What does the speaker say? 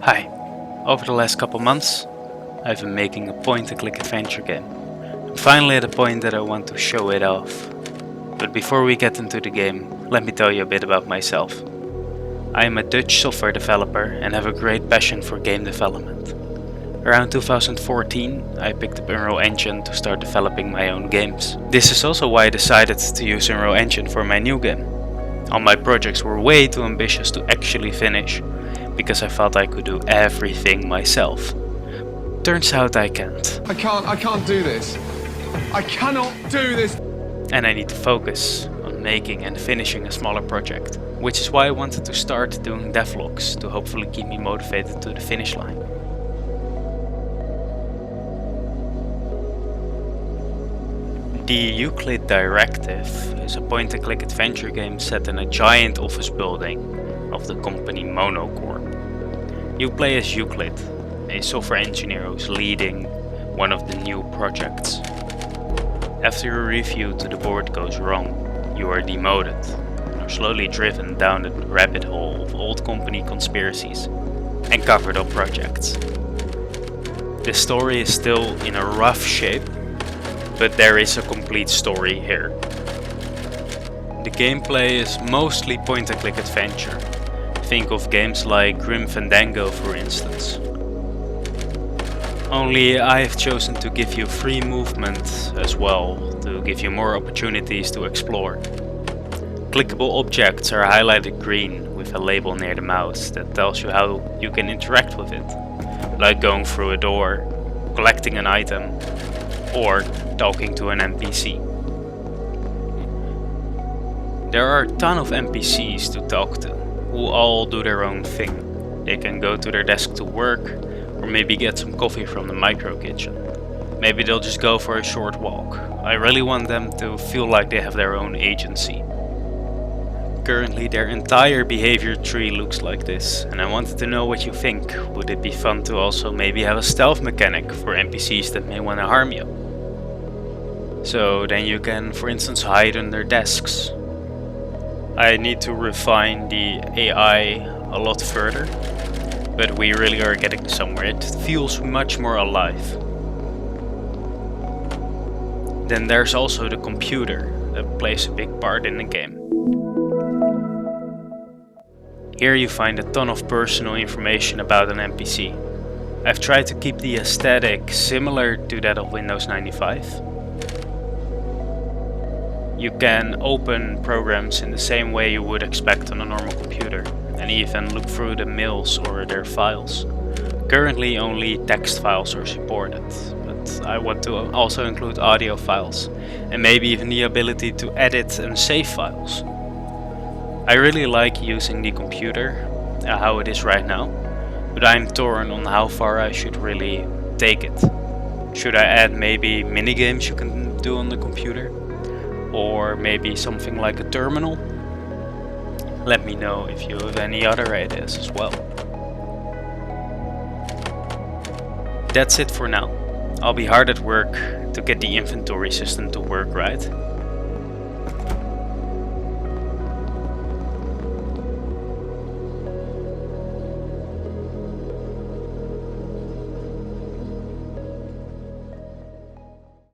Hi. Over the last couple months, I've been making a point-and-click adventure game. I'm finally at a point that I want to show it off. But before we get into the game, let me tell you a bit about myself. I am a Dutch software developer and have a great passion for game development. Around 2014, I picked up Unreal Engine to start developing my own games. This is also why I decided to use Unreal Engine for my new game. All my projects were way too ambitious to actually finish, because I thought I could do everything myself. Turns out I can't. I can't do this. I cannot do this. And I need to focus on making and finishing a smaller project, which is why I wanted to start doing devlogs to hopefully keep me motivated to the finish line. The Euclid Directive is a point-and-click adventure game set in a giant office building of the company Monocorp. You play as Euclid, a software engineer who's leading one of the new projects. After your review to the board goes wrong, you are demoted and are slowly driven down the rabbit hole of old company conspiracies and covered up projects. The story is still in a rough shape, but there is a complete story here. The gameplay is mostly point-and-click adventure. Think of games like Grim Fandango, for instance. Only I have chosen to give you free movement as well, to give you more opportunities to explore. Clickable objects are highlighted green with a label near the mouse that tells you how you can interact with it, like going through a door, collecting an item, or talking to an NPC. There are a ton of NPCs to talk to, who all do their own thing. They can go to their desk to work, or maybe get some coffee from the micro kitchen. Maybe they'll just go for a short walk. I really want them to feel like they have their own agency. Currently their entire behavior tree looks like this, and I wanted to know what you think. Would it be fun to also maybe have a stealth mechanic for NPCs that may want to harm you? So then you can, for instance, hide under desks. I need to refine the AI a lot further, but we really are getting somewhere. It feels much more alive. Then there's also the computer that plays a big part in the game. Here you find a ton of personal information about an NPC. I've tried to keep the aesthetic similar to that of Windows 95. You can open programs in the same way you would expect on a normal computer, and even look through the mails or their files. Currently only text files are supported, but I want to also include audio files, and maybe even the ability to edit and save files. I really like using the computer, how it is right now, but I'm torn on how far I should really take it. Should I add maybe minigames you can do on the computer? Or maybe something like a terminal? Let me know if you have any other ideas as well. That's it for now. I'll be hard at work to get the inventory system to work right.